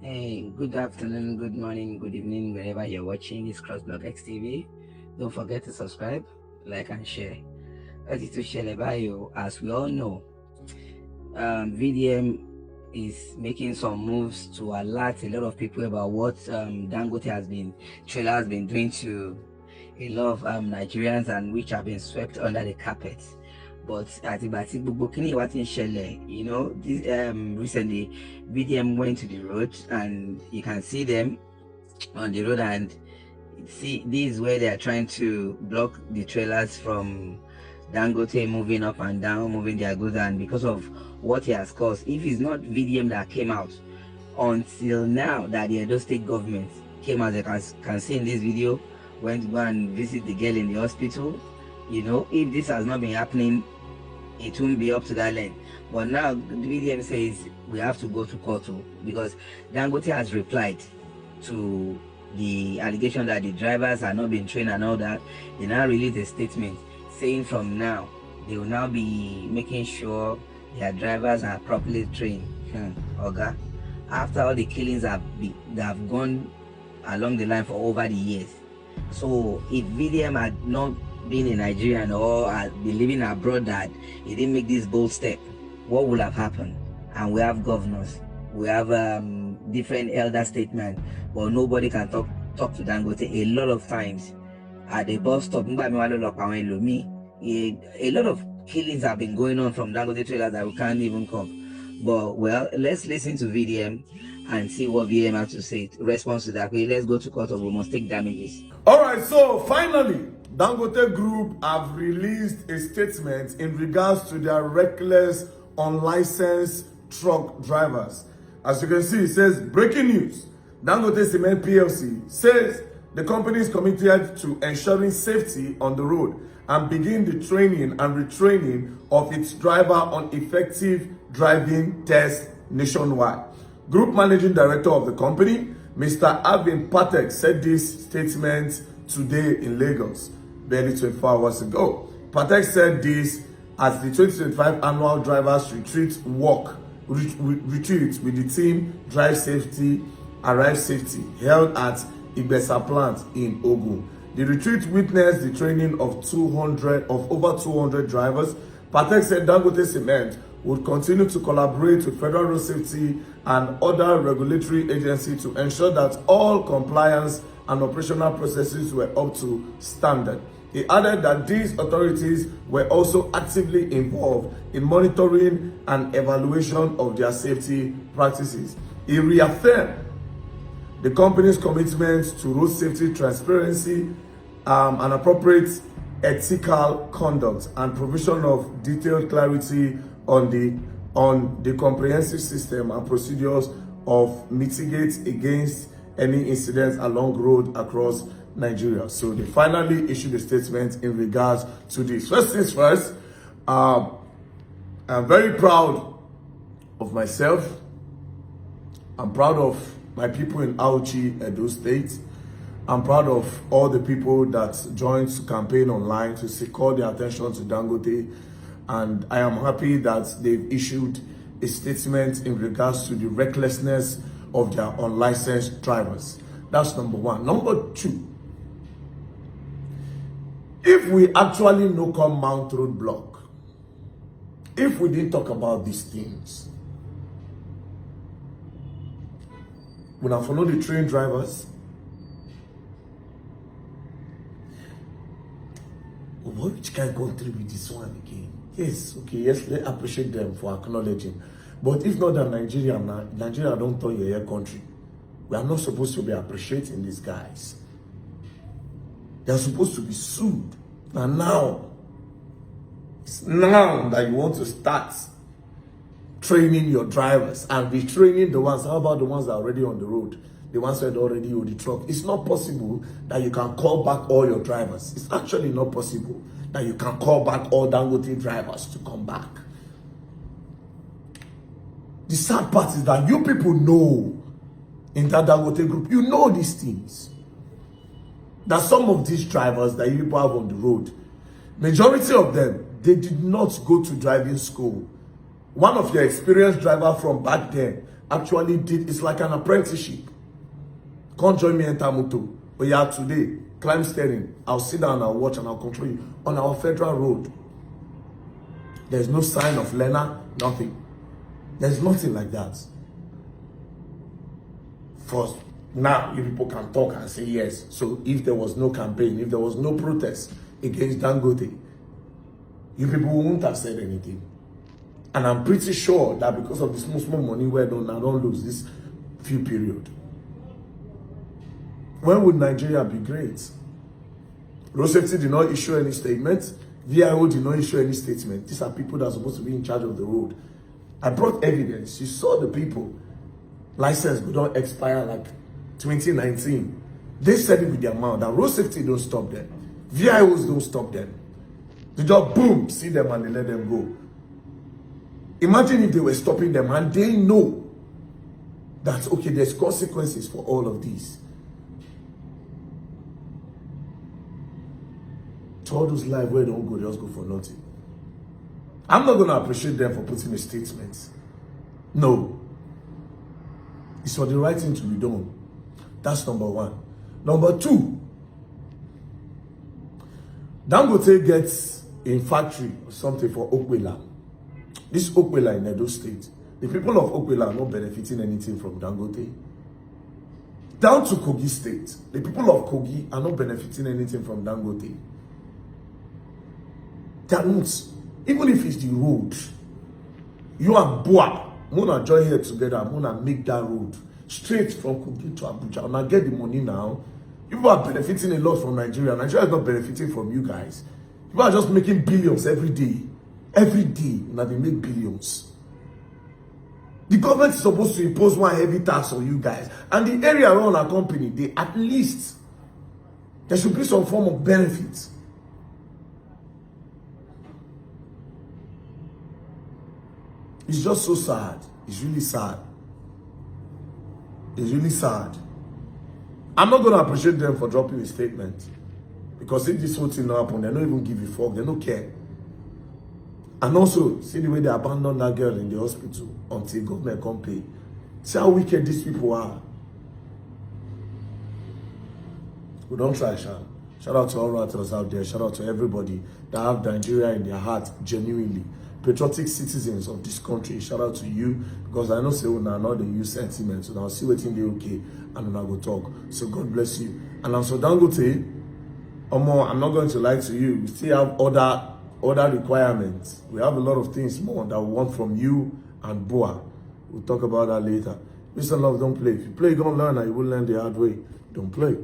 Hey, good afternoon, good morning, good evening, wherever you're watching this CrossBLOGXTV. Don't forget to subscribe, like, and share. Ready to share about you. As we all know, VDM is making some moves to alert a lot of people about what Dangote trailer has been doing to a lot of Nigerians, and which have been swept under the carpet. But you know, this recently VDM went to the road, and you can see them on the road, and see this is where they are trying to block the trailers from Dangote moving up and down, moving their goods. And because of what he has caused, if it's not VDM that came out until now, that the Edo state government came out, as you can see in this video, went to go and visit the girl in the hospital. You know, if this has not been happening, it won't be up to that length. But now the VDM says we have to go to court because Dangote has replied to the allegation that the drivers are not being trained and all that. They now released a statement saying from now they will now be making sure their drivers are properly trained. Okay, after all the killings that have gone along the line for over the years. So if VDM had not been a Nigerian or been living abroad, that he didn't make this bold step, what would have happened? And we have governors, we have different elder statements, but nobody can talk to Dangote. A lot of times at the bus stop, a lot of killings have been going on from Dangote trailers that we can't even come. But well, let's listen to VDM and see what VDM has to say in response to that. Okay, let's go to court of we must take damages. All right, so finally, Dangote Group have released a statement in regards to their reckless, unlicensed truck drivers. As you can see, it says, breaking news. Dangote Cement PLC says the company is committed to ensuring safety on the road and begin the training and retraining of its driver on effective driving tests nationwide. Group Managing Director of the company, Mr. Avin Patek, said this statement today in Lagos, barely 24 hours ago. Patek said this as the 2025 annual drivers retreat retreat with the team Drive Safety, Arrive Safety, held at Ibesa plant in Ogun. The retreat witnessed the training of over 200 drivers. Patek said Dangote Cement would continue to collaborate with Federal Road Safety and other regulatory agencies to ensure that all compliance and operational processes were up to standard. He added that these authorities were also actively involved in monitoring and evaluation of their safety practices. He reaffirmed the company's commitment to road safety transparency and appropriate ethical conduct and provision of detailed clarity on the comprehensive system and procedures of mitigate against any incidents along road across Nigeria. So they finally issued a statement in regards to this. First things first, I'm very proud of myself. I'm proud of my people in Auchi, Edo State. I'm proud of all the people that joined to campaign online to call their attention to Dangote. And I am happy that they've issued a statement in regards to the recklessness of their unlicensed drivers. That's number one. Number two, if we actually no come Mount Road block, if we didn't talk about these things, we now follow the train drivers. Which kind of country with this one again? Yes, okay, yes, let's appreciate them for acknowledging. But if not that Nigeria don't tell your country. We are not supposed to be appreciating these guys. They are supposed to be sued. And now, it's now that you want to start training your drivers and retraining the ones. How about the ones that are already on the road? The ones that already own the truck. It's not possible that you can call back all your drivers. It's actually not possible that you can call back all Dangote drivers to come back. The sad part is that you people know in that Dangote group, you know these things. That some of these drivers that you people have on the road, majority of them, they did not go to driving school. One of your experienced driver from back then actually did, it's like an apprenticeship. Come join me in Tamuto. But yeah, today, climb steering. I'll sit down, I'll watch, and I'll control you. On our federal road, there's no sign of learner, nothing. There's nothing like that. First, now you people can talk and say yes. So if there was no campaign, if there was no protest against Dangote, you people wouldn't have said anything. And I'm pretty sure that because of the small money I don't lose this few period. When would Nigeria be great? Road safety did not issue any statement. VIO did not issue any statement. These are people that are supposed to be in charge of the road. I brought evidence. You saw the people. License would not expire like 2019. They said it with their mouth. That road safety don't stop them. VIOs don't stop them. They just boom, see them and they let them go. Imagine if they were stopping them and they know that, okay, there's consequences for all of these. To all those lives where they don't go, they just go for nothing. I'm not going to appreciate them for putting a statement. No. It's for the right thing to be done. That's number one. Number two, Dangote gets a factory or something for Okwela. This Okwela in Edo State. The people of Okwela are not benefiting anything from Dangote. Down to Kogi State. The people of Kogi are not benefiting anything from Dangote. They are not. Even if it's the road, you and Boa, Mona join here together, Mona make that road straight from Kogi to Abuja. And I get the money now. People are benefiting a lot from Nigeria. Nigeria is not benefiting from you guys. People are just making billions every day. Every day, now they make billions. The government is supposed to impose one heavy tax on you guys. And the area around our company, they at least, there should be some form of benefit. It's just so sad. It's really sad. It's really sad. I'm not going to appreciate them for dropping a statement. Because if this whole thing not happen, they don't even give a fuck. They don't care. And also, see the way they abandoned that girl in the hospital until government come pay. See how wicked these people are. We don't try, Sean. Shout out to all writers out there. Shout out to everybody that have Nigeria in their heart, genuinely. Patriotic citizens of this country. Shout out to you, because I know say we now they use sentiment. So now see what they okay, and then I go talk. So God bless you. And also Dangote, Omo, I'm not going to lie to you. We still have other requirements. We have a lot of things more that we want from you and Boa. We'll talk about that later. Mr. Love, don't play. If you play, you're gonna learn, and you will learn the hard way. Don't play.